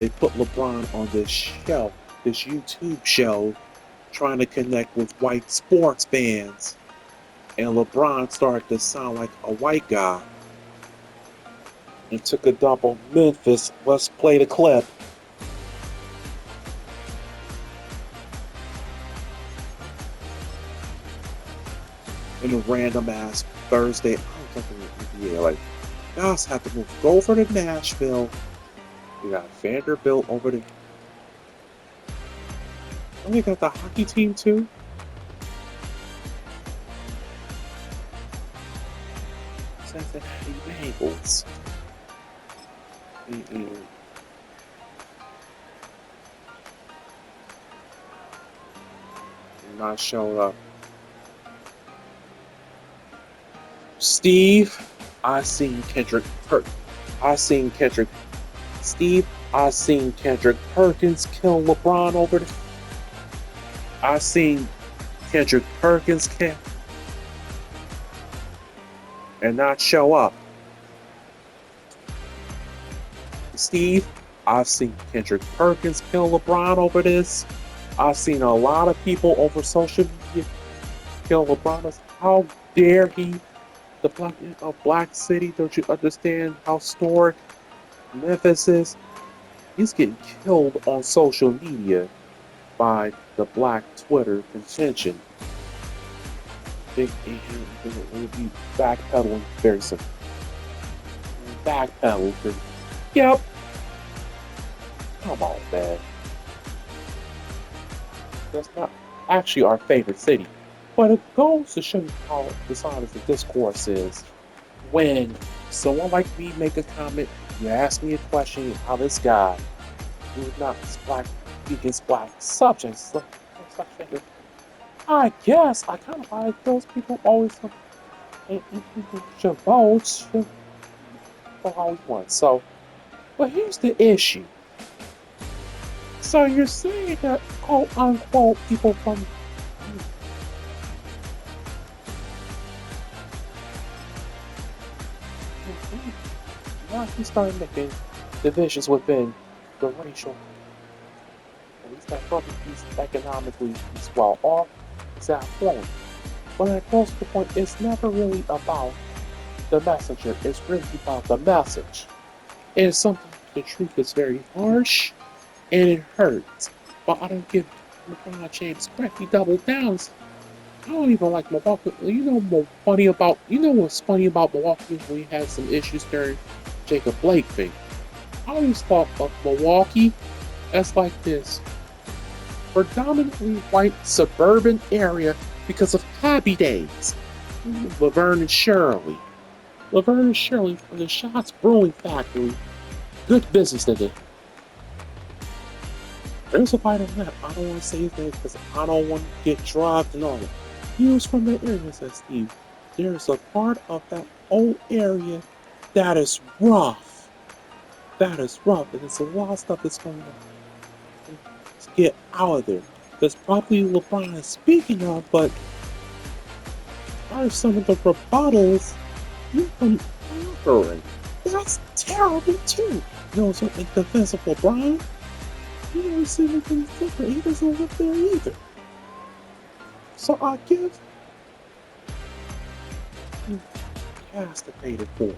They put LeBron on this show, this YouTube show, trying to connect with white sports fans. And LeBron started to sound like a white guy and took a dump on Memphis. Let's play the clip. In a random ass Thursday, I don't think like guys have to move. Go over to Nashville. We got Vanderbilt over there. And we got the hockey team too. Cincinnati Bengals. Not showing up. Steve, I seen Kendrick Steve, I seen Kendrick Perkins kill LeBron over there. I seen Kendrick Perkins kill and not show up. Steve, I've seen Kendrick Perkins kill LeBron over this. I've seen a lot of people over social media kill LeBron. How dare he? The Black City, don't you understand how historic Memphis is? He's getting killed on social media by the Black Twitter convention. We'll be backpedaling very soon. Backpedaling. Yep. Come on, man. That's not actually our favorite city. But it goes to show you how dishonest the discourse is. When someone like me make a comment, you ask me a question, how this guy, who's not black, against black subjects, I guess I kind of like those people always should vote for how we want. So, but here's the issue. So you're saying that quote unquote people from now he started making divisions within the racial. And he's that brother, he's economically he's well off, he's affluent. But that goes to the point, it's never really about the messenger, it's really about the message. And something the truth is very harsh and it hurts. But I don't give LeBron James credit. He doubled down. I don't even like Milwaukee. You know what's funny about Milwaukee? We had some issues during Jacob Blake thing. I always thought of Milwaukee as like this predominantly white suburban area because of Happy Days. Laverne and Shirley. Laverne and Shirley from the Shots Brewing Factory. Good business they did. There's a fight on that. I don't want to say his name because I don't want to get drugged and all that. He was from that area, says Steve. There's a part of that old area that is rough. That is rough. And there's a lot of stuff that's going on to get out of there. That's probably LeBron is speaking of, but are some of the rebuttals you can offering? That's terrible too. You know, so in defense of LeBron, he never seen anything different. He doesn't live there either. So I give him castigated for it.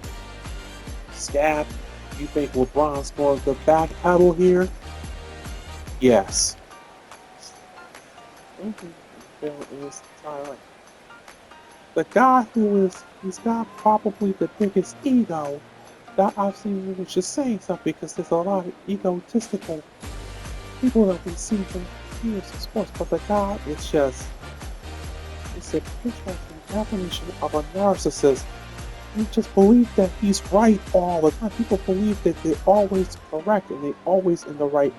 Scab, you think LeBron's going to backpedal here? Yes. The guy he's got probably the biggest ego that I've seen, which is saying something because there's a lot of egotistical people that we see from years of sports, but the guy is just, it's an interesting definition of a narcissist. You just believe that he's right all the time. People believe that they're always correct and they're always in the right.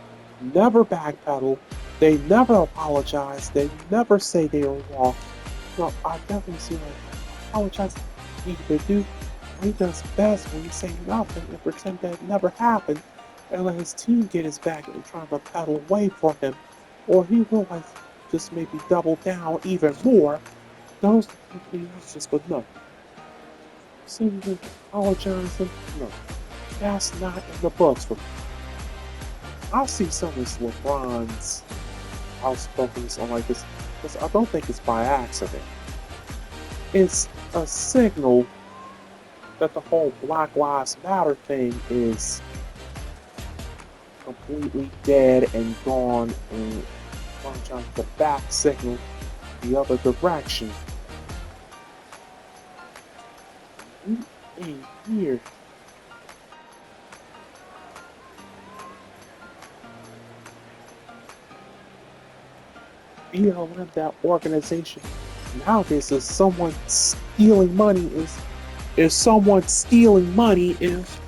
Never backpedal. They never apologize. They never say they were wrong. No, I definitely see like apologize. He either do, or he does best when he say nothing and pretend that it never happened and let his team get his back and try to paddle away from him. Or he will like just maybe double down even more. Those are completely narcissists, but no. Seeing him apologizing, no. That's not in the books for me. I see some of this LeBron's outspokenness on like this, because I don't think it's by accident. It's a signal that the whole Black Lives Matter thing is completely dead and gone, and trying to back signal the other direction. We ain't here. BLM, that organization nowadays, is someone stealing money, is someone stealing money, if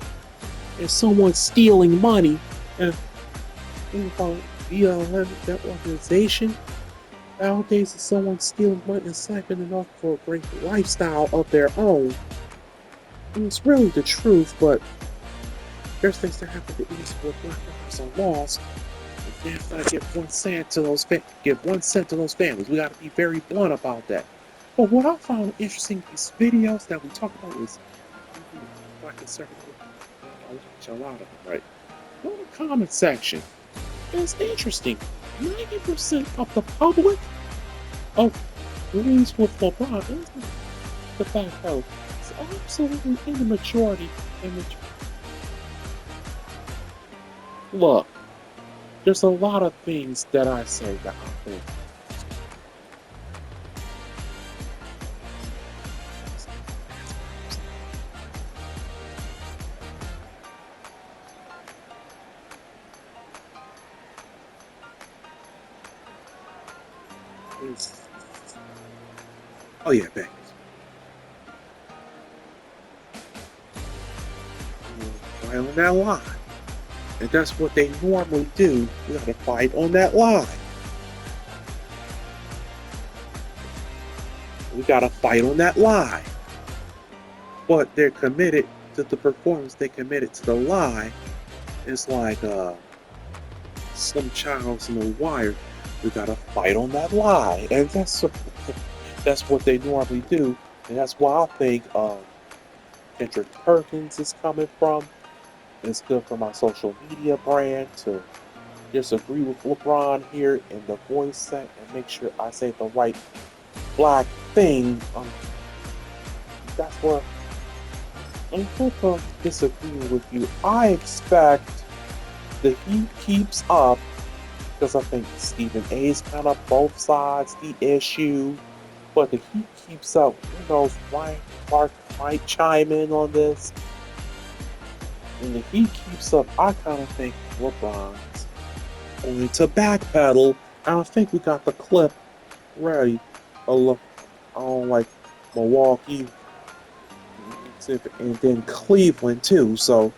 someone stealing money, and about BLM, that organization nowadays, is someone stealing money and siphoning off for a great lifestyle of their own. And it's really the truth, but there's things that happen to East where Black lives are lost. We have to give 1 cent to those give 1 cent to those families. We got to be very blunt about that. But what I found interesting, these videos that we talk about is Black conservative. I watch a lot of them, right? Go to the comment section. It's interesting. 90% of the public agrees with LeBron. Isn't the fact that it's absolutely in the majority. Look, there's a lot of things that I say that I think is, oh yeah, Bengals. Fight on that line. And that's what they normally do. We gotta fight on that line. We gotta fight on that lie. But they're committed to the performance, they committed to the lie. It's like some child's in the wire. We gotta fight on that lie. And that's what they normally do. And that's why I think Kendrick Perkins is coming from. It's good for my social media brand to disagree with LeBron here in the voice set and make sure I say the right black thing. That's what I'm going to disagree with you. I expect the heat keeps up because I think Stephen A's kind of both sides the issue, but the heat keeps up. Who knows? Ryan Clark might chime in on this. And the heat keeps up. I kind of think LeBron's going to backpedal. I think we got the clip ready. I don't like Milwaukee and then Cleveland too. So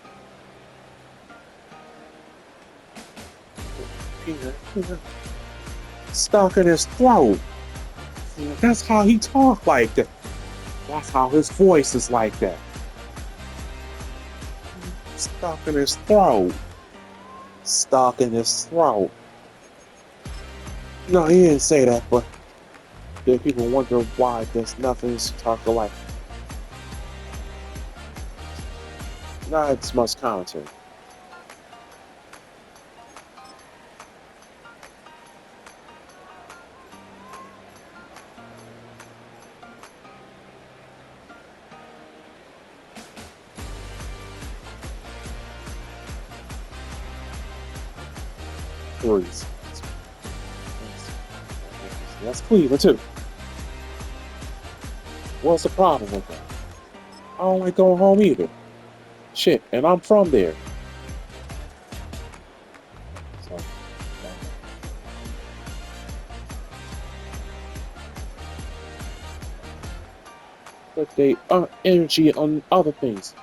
stuck in his throat. That's how he talk like that. That's how his voice is like that. Stuck in his throat. Stuck in his throat. No, he didn't say that, but then people wonder why there's nothing to talk like. Not as much commentary. Threes. That's Cleveland too. What's the problem with that? I don't like going home either. Shit, and I'm from there. So, but they energy on other things.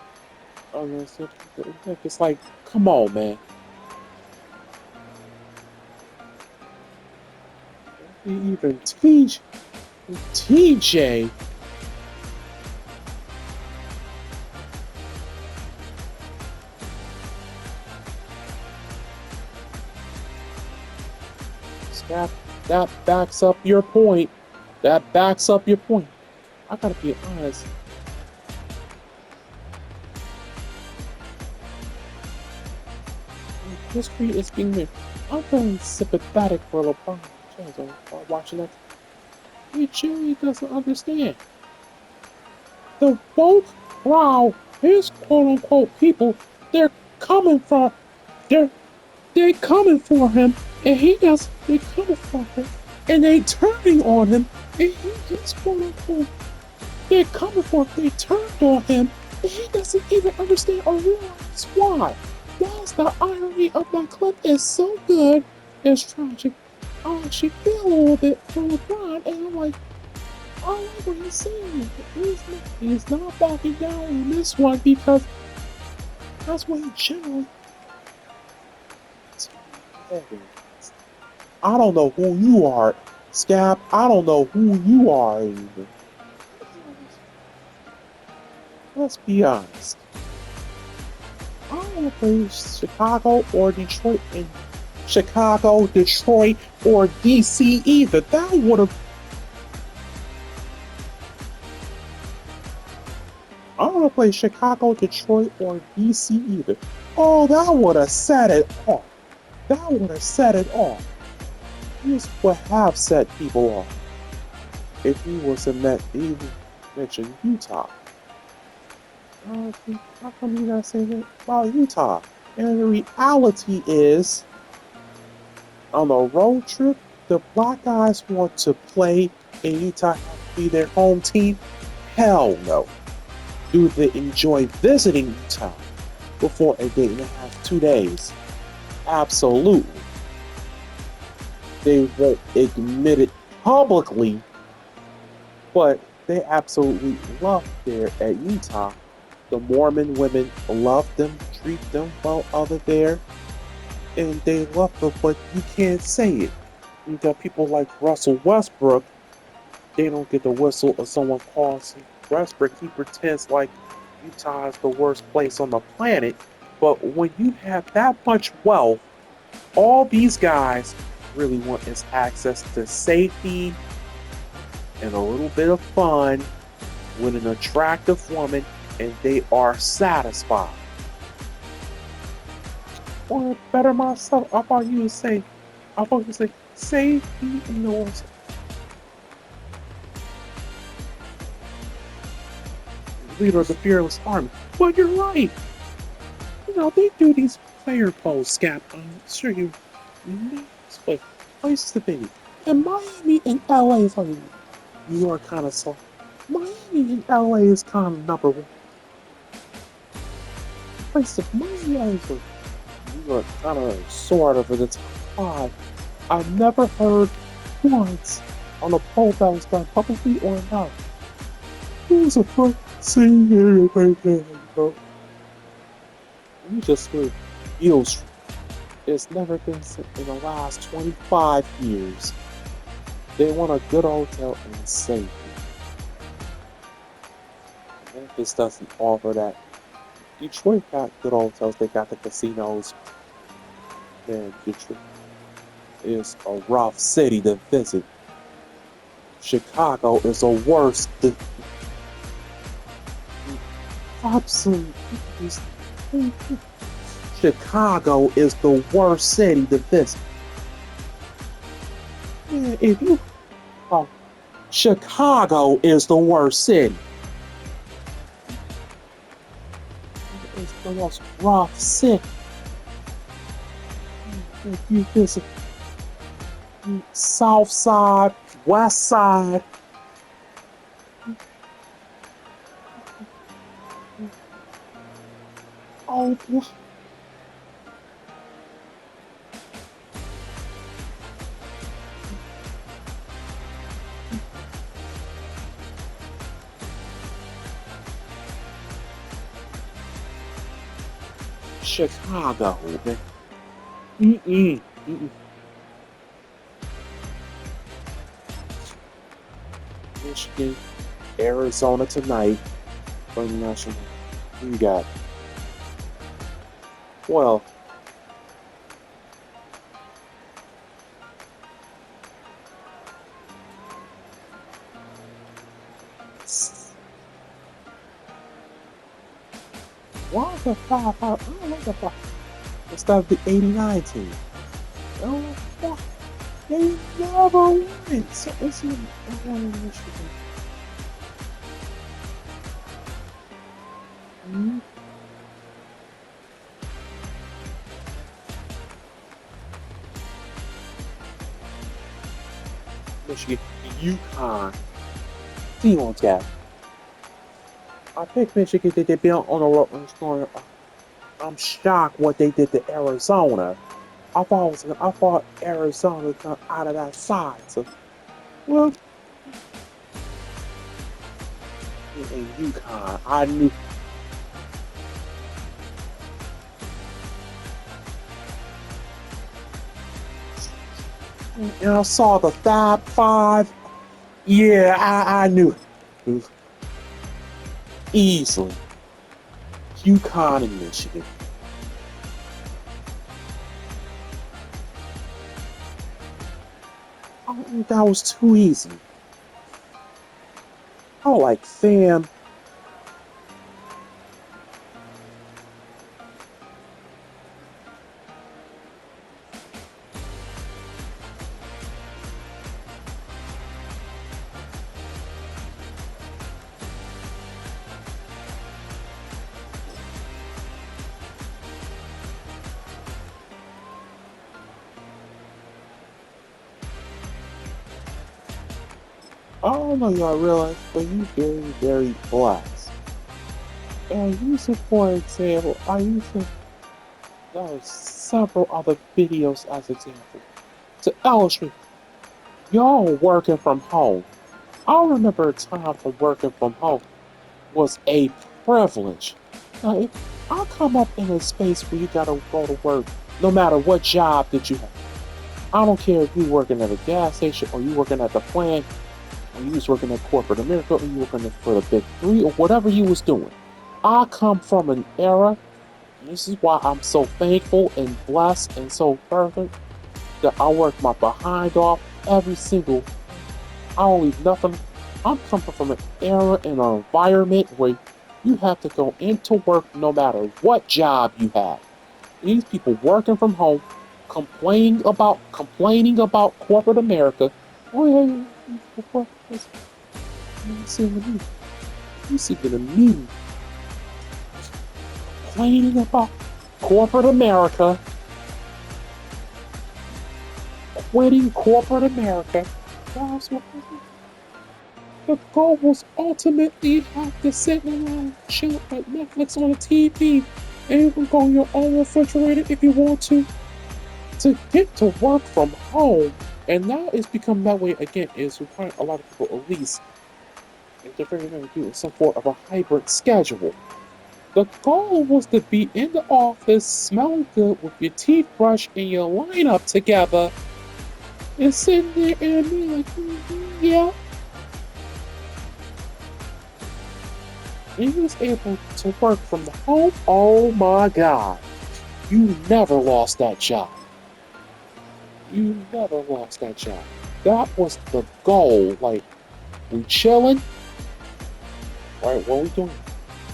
It's like, come on, man. Even TJ. That backs up your point. That backs up your point. I gotta be honest. history is being made. I'm feeling sympathetic for LeBron James while watching that. He truly doesn't understand. The woke crowd, his quote unquote people, they're coming for they're they're coming for him, and he does they're coming for him, and they turning on him, and his quote unquote they're coming for him, they turned on him, and he doesn't even understand or realize why. Whilst the irony of that clip is so good, it's tragic. I actually feel a little bit for LeBron, and I'm like, I like what he's saying. He's not backing down on this one because that's what he generally is. I don't know who you are, Scap. I don't know who you are even. Let's be honest. I don't want to play Chicago or Detroit in Chicago, Detroit, or DC either. That would have. I don't want to play Chicago, Detroit, or DC either. Oh, that would have set it off. That would have set it off. This would have set people off if he was even mentioned Utah. How come you guys say that about Utah? And the reality is, on a road trip, the black guys want to play and Utah have to be their home team? Hell no. Do they enjoy visiting Utah before a day and a half, 2 days? Absolutely. They won't admit it publicly, but they absolutely love there at Utah. The Mormon women love them, treat them well other there, and they love them, but you can't say it. You got people like Russell Westbrook, they don't get the whistle if someone calls him Westbrook. He pretends like Utah is the worst place on the planet, but when you have that much wealth, all these guys really want is access to safety and a little bit of fun with an attractive woman, and they are satisfied. Or better myself, I thought you say safety and noise. Leader of the fearless army. But you're right. You know, they do these player polls, Scap. I'm sure you know this places to be. And Miami and LA is like New York kind of slow. Miami and LA is kind of number one. Place of Miami and New York kind of sort of in the top five. I've never heard once on a poll that was done publicly or not. Who's a first seeing anything? You just with feels it's never been in the last 25 years. They want a good hotel and safety. Memphis doesn't offer that. Detroit got good hotels, they got the casinos. Man, Detroit is a rough city to visit. Chicago is a worse. Absolutely. Chicago is the worst city to visit. Man, if you. Chicago is the worst city. It's the most rough city. If you visit South Side, West Side, oh, Chicago, man. Michigan, Arizona tonight for the national. Who you got? Well, why the 5? I don't like the 5. instead of the '89 team. Oh, what? They never won. So it's Illinois, Michigan. Hmm? Michigan, UConn, team on tap. I picked Michigan that they built on a road and scoring. I'm shocked what they did to Arizona. I thought Arizona got out of that side. So, well, in UConn, I knew. And I saw the Fab Five. Yeah, I knew it. Easily. UConn and Michigan. I don't think that was too easy. Oh, like, fam. I don't know y'all realize, but you very, very blessed. And use it for example, I use it, there are several other videos as example to illustrate y'all working from home. I remember a time for working from home was a privilege. Now, if I come up in a space where you gotta go to work, no matter what job that you have, I don't care if you working at a gas station or you working at the plant, or you was working at corporate America, or you working for the big three, or whatever you was doing. I come from an era, and this is why I'm so thankful and blessed and so perfect that I work my behind off every single. I don't leave nothing. I'm coming from an era and an environment where you have to go into work no matter what job you have. These people working from home, complaining about corporate America. Oh yeah, you see the news. You see the news complaining about corporate America, quitting corporate America. That's what the goal was ultimately have to sit around, chill at Netflix on the TV, and you can go on your own refrigerator if you want to get to work from home. And now it's become that way again, is requiring a lot of people at least if they're very going to do some sort of a hybrid schedule. The goal was to be in the office smelling good with your teeth brushed and your lineup together and sitting there and be like, yeah. And he was able to work from the home. Oh my God. You never lost that job. You never lost that job. That was the goal. Like, we chilling. Right, what we doing?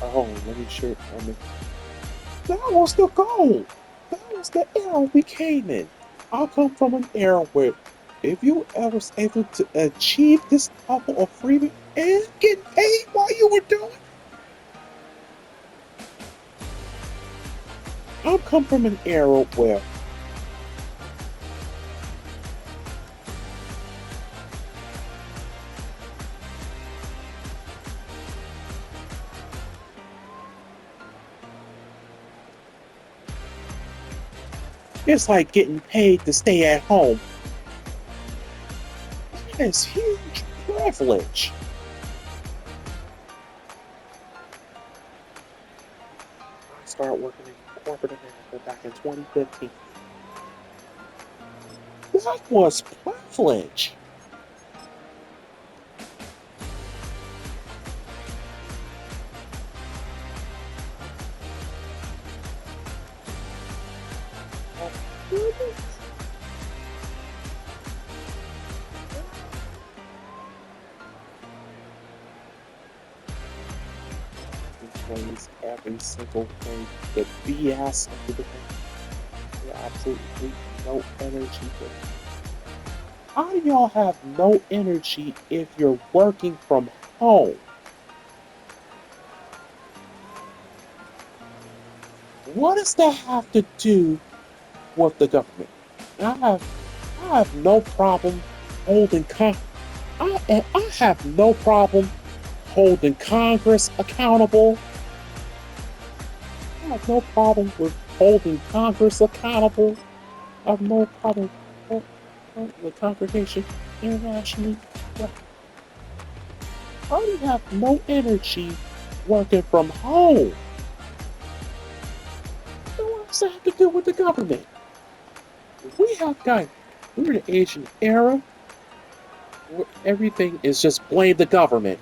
Oh, let me share. That was the goal. That was the era we came in. I come from an era where if you ever was able to achieve this level of freedom and get paid while you were doing, I come from an era where it's like getting paid to stay at home. That is huge privilege. I started working in corporate America back in 2015. That was privilege. Plays every single thing, the BS of the day. absolutely no energy. How do y'all have no energy if you're working from home? What does that have to do with the government? I have I have no problem holding I have no problem holding Congress accountable. I have no problem with holding Congress accountable. I have no problem with the congregation internationally. But how do you have no energy working from home? So what does that have to do with the government? We have got we're in the Asian era where everything is just blame the government.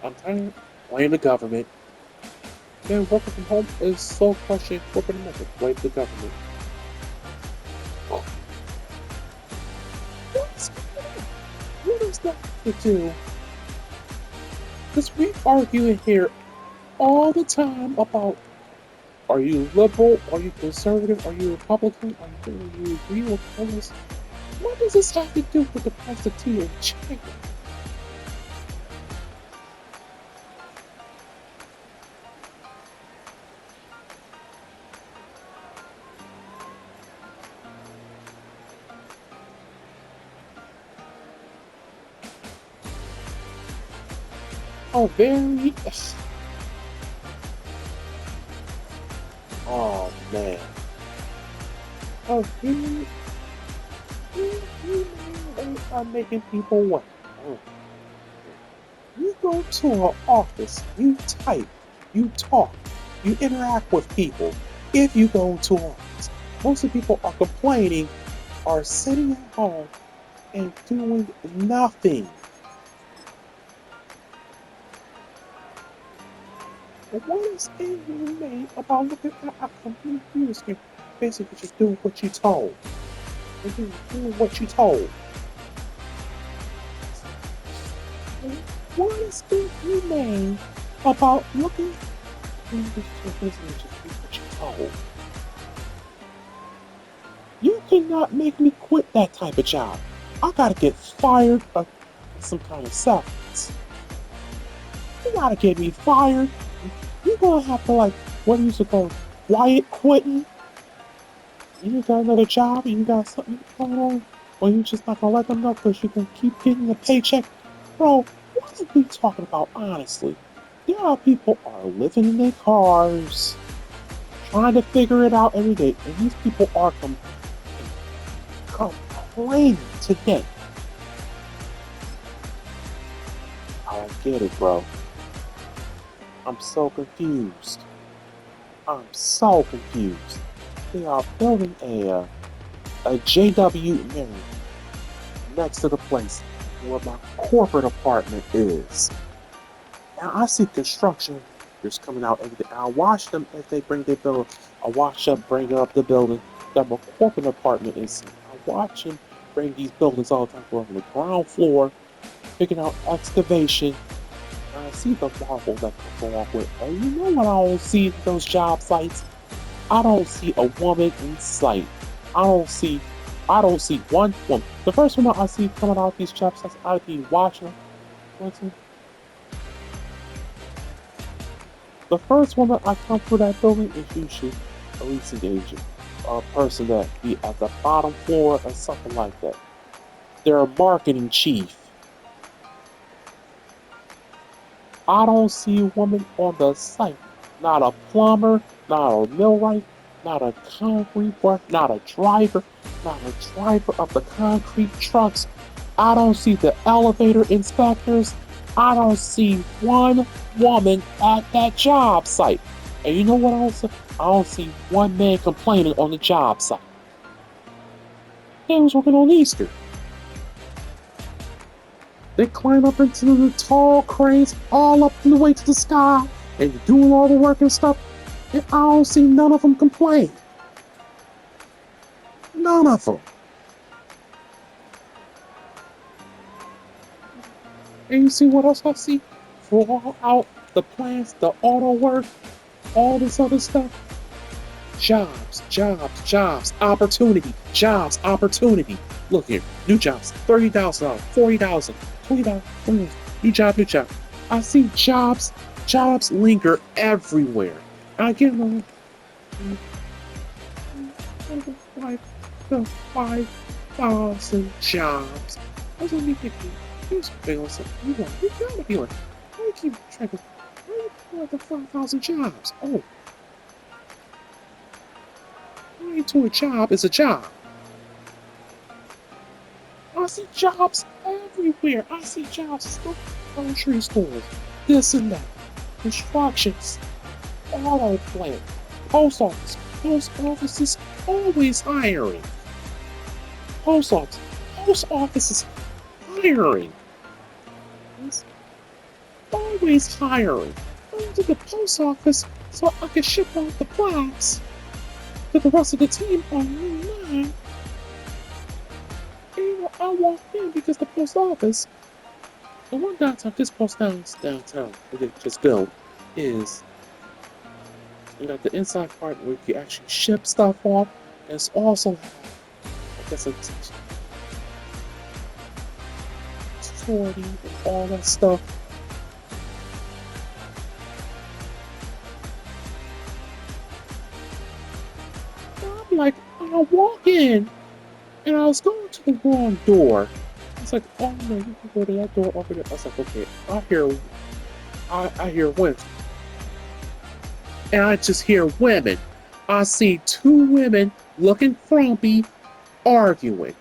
I'm tired of blame the government. Man, working from home is so crushing. Working from home, blame the government. What's what does that have to do? Because we argue in here all the time about are you liberal, are you conservative, are you Republican, are you agree with all this? What does this have to do with the price of tea in China? Oh, very. Oh man. Oh, they are making people what? Oh, you go to an office, you type, you talk, you interact with people. If you go to an office, most of the people are complaining, are sitting at home and doing nothing. What is inhumane about looking at a computer screen? Basically, just doing what you told. Doing what you told. What is inhumane about looking at just do what you told? You cannot make me quit that type of job. I gotta get fired of some kind of severance. You gotta get me fired. You're gonna have to like what used to call quiet quitting. You got another job, you got something going on, or you just not gonna let them know because you can keep getting a paycheck. Bro, what are we talking about honestly? There are people are living in their cars, trying to figure it out every day, and these people are complaining today. I don't get it, bro. I'm so confused. I'm so confused. They are building a JW Marriott next to the place where my corporate apartment is. Now I see construction just coming out every day. I watch them as they bring their building. I watch them bring up the building that my corporate apartment is in. I watch them bring these buildings all the time from the ground floor, picking out excavation. I see the marble that comes along with it. And you know what I don't see at those job sites? I don't see a woman in sight. I don't see I don't see one woman. The first woman I see coming out these job sites, I'd be watching. The first woman I come through that building is usually a leasing agent, a person that be at the bottom floor or something like that. They're a marketing chief. I don't see a woman on the site. Not a plumber, not a millwright, not a concrete worker, not a driver of the concrete trucks. I don't see the elevator inspectors. I don't see one woman at that job site. And you know what else? I don't see one man complaining on the job site. They was working on Easter. They climb up into the tall cranes all up the way to the sky and doing all the work and stuff. And I don't see none of them complain. None of them. And you see what else I see? Draw out the plans, the auto work, all this other stuff. Jobs, jobs, jobs, opportunity, jobs, opportunity. Look here, new jobs, $30,000, $40,000, $20,000, new job, new job. I see jobs linger everywhere. I get along five, 5,000 jobs. I was only thinking, here's Bengals. You gotta be like, why you keep track of, why you pulling out the 5,000 jobs? Oh, going to a job is a job. I see jobs everywhere. I see jobs in grocery stores, this and that, constructions, auto plant, post office. Post offices always hiring. Post office. Post offices hiring. It's always hiring. I went to the post office so I could ship out the plaques to the rest of the team on Route 9. And I walked in because the post office, the one downtown, this post downtown that they just built, is you got the inside part where you actually ship stuff off. And it's also, I guess, a sorting and all that stuff. I'm like, I walk in, and I was going to the wrong door. It's like, oh no, you can go to that door over there. I was like, okay, I hear women. And I just hear women. I see two women looking frumpy, arguing.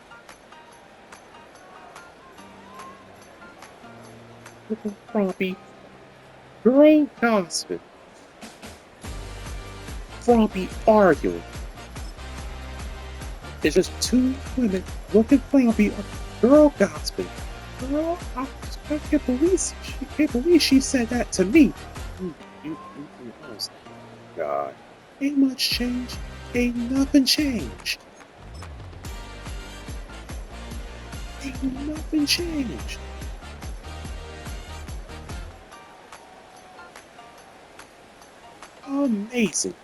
Looking frumpy. Girl gossiping. Frumpy arguing. It's just two women looking frumpy, girl gossiping. Girl, I can't believe she said that to me. God. Ain't much change. Ain't nothing changed. Ain't nothing changed. Amazing.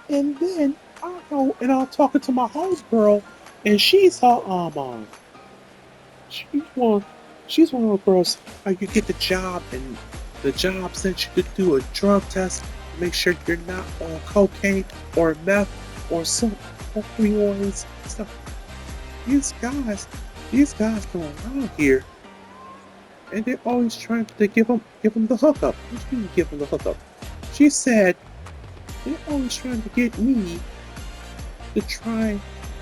And then I go and I'm talking to my host girl, and she's her she's one she's one of the girls you get the job and the job sent you to do a drug test to make sure you're not on cocaine or meth or some opioids stuff. These guys go around here and they're always trying to give them the hookup. What do you mean give them the hookup? She said they're always trying to get me to try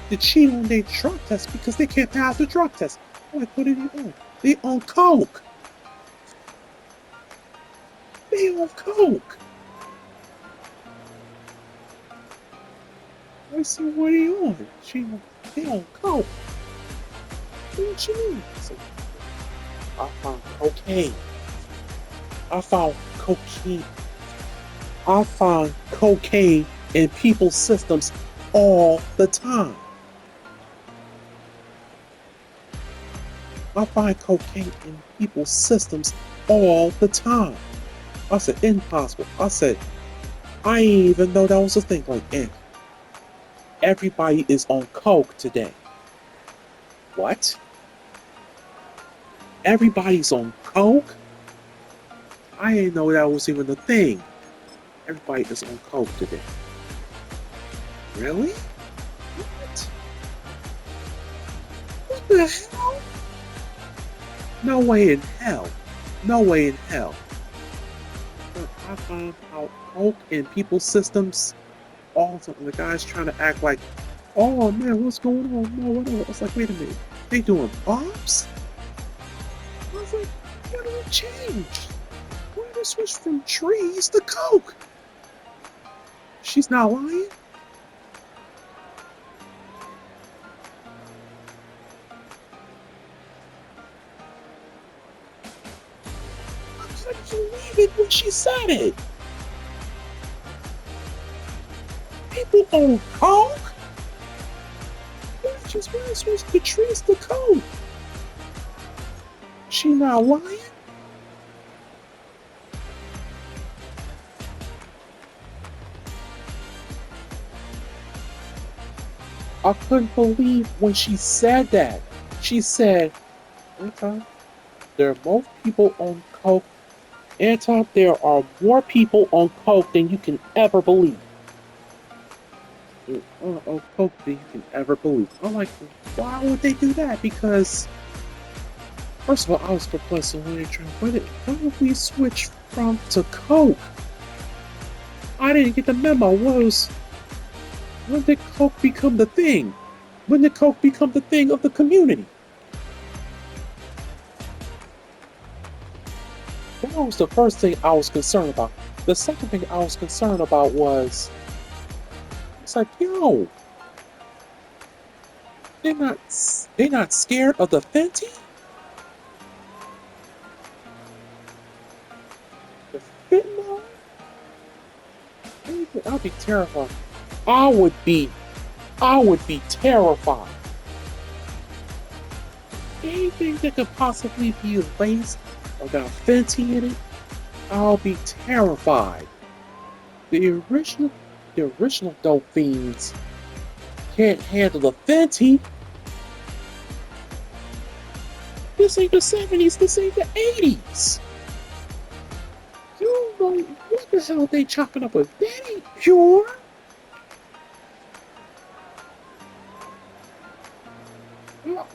to cheat on their drug test because they can't pass the drug test. I'm like, what are they on? They on coke. They on coke. I said, what are you on? They on coke. What you mean? I said, I found cocaine. I found cocaine. I find cocaine in people's systems all the time. I find cocaine in people's systems all the time. I said, impossible. I said, I didn't even know that was a thing. Like, everybody is on coke today. What? Everybody's on coke? I didn't know that was even a thing. Everybody is on coke today. Really? What? What the hell? No way in hell. No way in hell. But I found out coke in people's systems all the time. The guy's trying to act like, oh man, what's going on? No, whatever. I was like, wait a minute. They doing pops? I was like, what did it change? Why did it switch from trees to coke? She's not lying? I couldn't believe it when she said it. People on coke? Just why switch the trees to coke? She not lying? I couldn't believe when she said that. She said, Anton, there are more people on coke. Anton, there are more people on coke than you can ever believe. On coke than you can ever believe. I'm like, why would they do that? Because first of all, I was perplexed when they tried. Why did we switch from to coke? I didn't get the memo. When did coke become the thing? When did coke become the thing of the community? That was the first thing I was concerned about. The second thing I was concerned about was, it's like, yo, they're not they're not scared of the Fenty? The fentanyl? I'd be terrified. I would be I would be terrified. Anything that could possibly be laced or got Fenty in it, I'll be terrified. The original the original dope fiends can't handle the Fenty. This ain't the 70s, this ain't the 80s. You know what the hell they chopping up with? That ain't pure. I,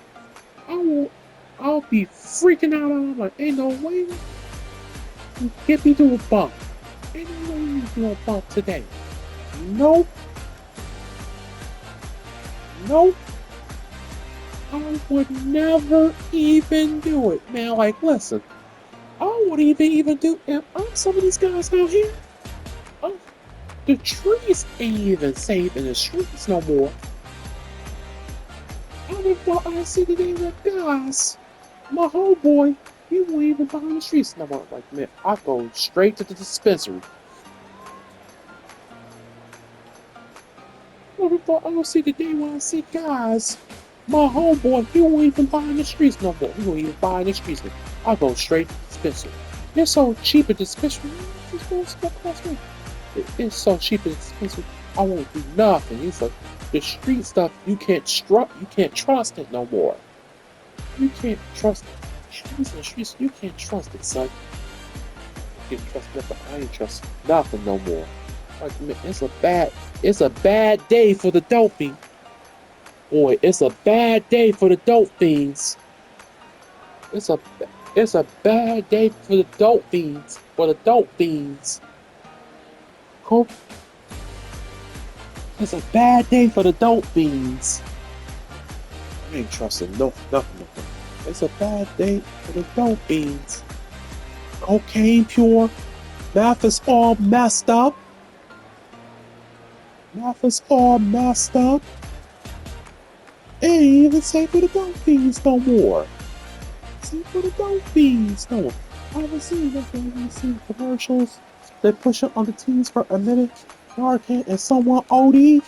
I will, I'll be freaking out. I'm like, ain't no way you get me to a bump. Ain't no way you do a bump today. Nope. Nope. I would never even do it. Man, like, listen, I wouldn't even do it. Some of these guys out here, uh, the trees ain't even safe in the streets no more. I never thought I'd see the day with guys. My homeboy, he won't even behind the streets no more. Like, man, I go straight to the dispensary. I never thought I would see the day when I see guys. My homeboy, he won't even behind the streets no more. He won't even behind the streets. I go straight to the dispensary. They're so cheap at the dispensary. It's so cheap at the dispensary. I won't do nothing. It's like the street stuff. You can't trust it no more. You can't trust it. Trees in the streets. You can't trust it, son. You can't trust nothing. I ain't trust nothing no more. Like, man, it's a bad day for the dopey. Boy, it's a bad day for the dope fiends. It's a it's a bad day for the dope fiends. For the dope fiends. Cool. It's a bad day for the dope fiends. I ain't trusting nothing. It's a bad day for the dope fiends. Cocaine pure. Math is all messed up. Math is all messed up. Ain't even safe for the dope fiends no more. Safe for the dope fiends no more. I haven't seen nothing. I haven't seen commercials. They push it on the teens for a minute. Narcan and someone OD.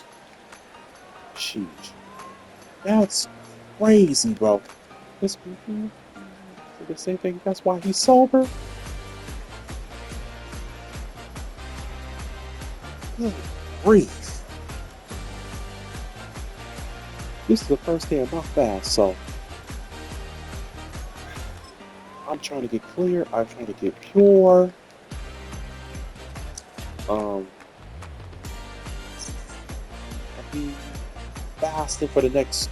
Sheesh. That's crazy, bro. This the same thing. That's why he's sober. Good grief. This is the first day of my fast, so I'm trying to get clear. I'm trying to get pure. I'll be fasting for the next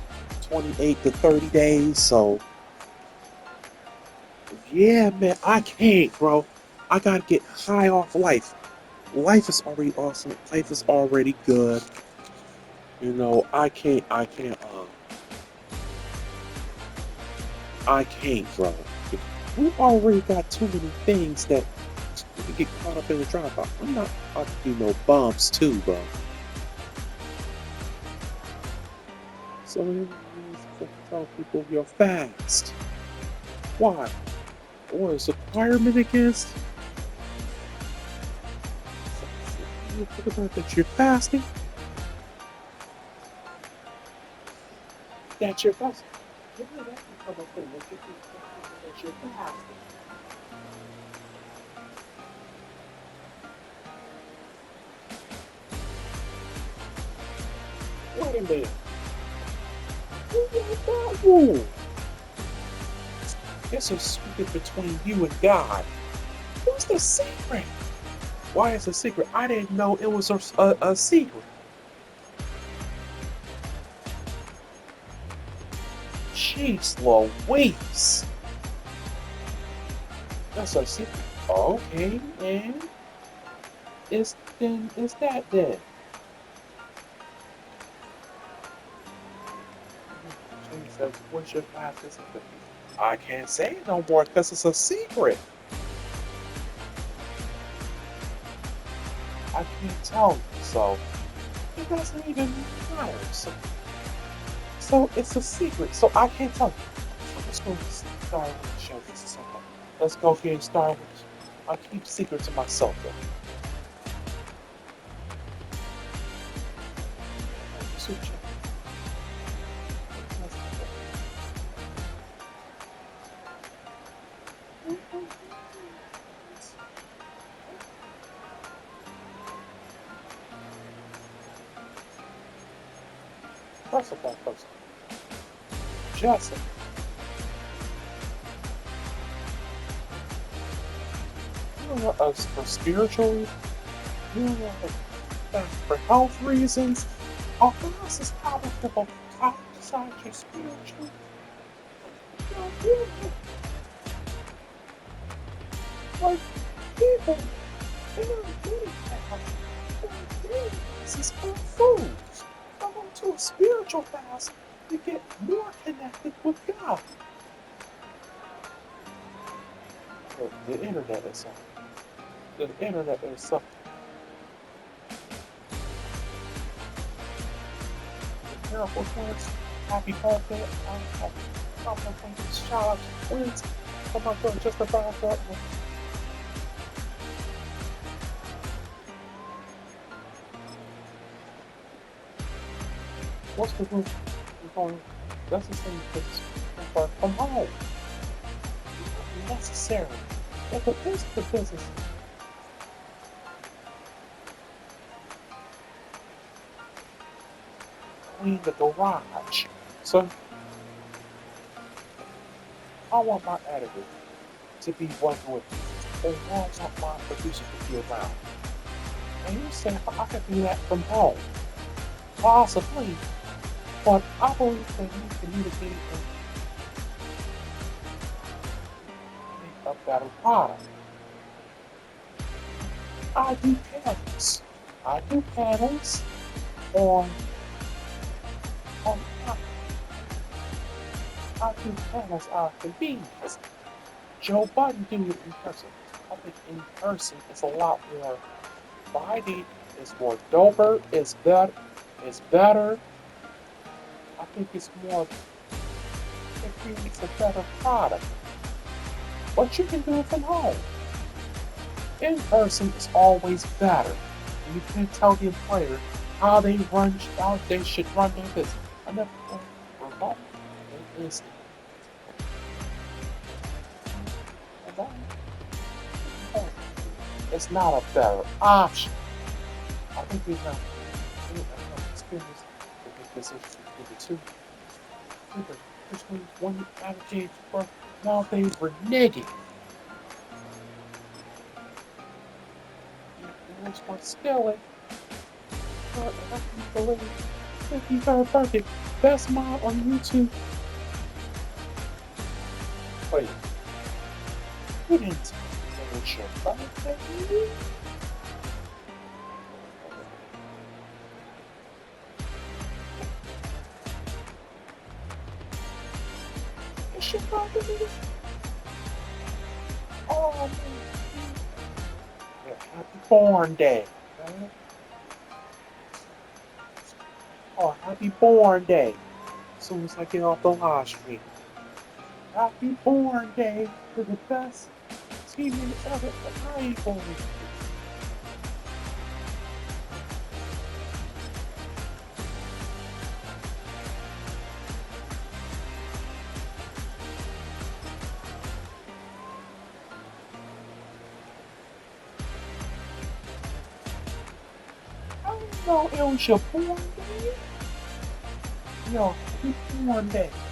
28 to 30 days, so yeah, man, I can't, bro. I gotta get high off life. Life is already awesome. Life is already good. You know, I can't, bro. We already got too many things that we can get caught up in the dropout. I'm not about to do no bumps too, bro. So you tell people you're fast. Why? What is the requirement against? You think about that you're fasting? That you're fasting. Yeah, that can come up in that you're fasting. Wait a minute. Who wrote that rule? It's a secret between you and God. What's the secret? Why is it a secret? I didn't know it was a secret. Jeez Louise. That's a secret. Okay, and is that then? She says, what's your fastest secret? I can't say it no more because it's a secret. I can't tell you, so it doesn't even matter. So it's a secret, so I can't tell you. Let's go to Star Wars show this or something. Let's go get Star Wars. I keep secrets to myself though. So check. First of all, Jessica, you know us for spiritual, you know that for health reasons. Our class is powerful outside your spiritual. You know, like people, they don't need that. This is for fools. Go to a spiritual fast to get more connected with God. The internet is something. The internet is something. The miracle twins, happy birthday. I'm gonna shout out to twins. Oh my god, just about that. What's the roof? That's the same because from home. Not necessary. If it is the business, clean the garage. So I want my editor to be one with me. And I want my producer to be around. And you said I could do that from home. Possibly. But I believe that we communicate and make a better product. I do panels. I do panels on I do panels out of convenience. Joe Budden do it in person. I think in person is a lot more vibey, it's more doper, it's better. I think it's more it creates a better product. But you can do it from home. In person is always better. And you can't tell the employer how they should run their business. I never remote. It is it's not a better option. I think we have experience with the decision with the two. Between one advocate for now they reneging. And it's what's still Thank you very much. Best mom on YouTube. Wait, you didn't say it's your birthday. It's your birthday. Oh man. Yeah, happy born day. Man. Oh, happy born day. As soon as I get off the live stream. Happy born day to the best teammate ever. How are you going? I didn't know it was your born day. Yo, Keep on that.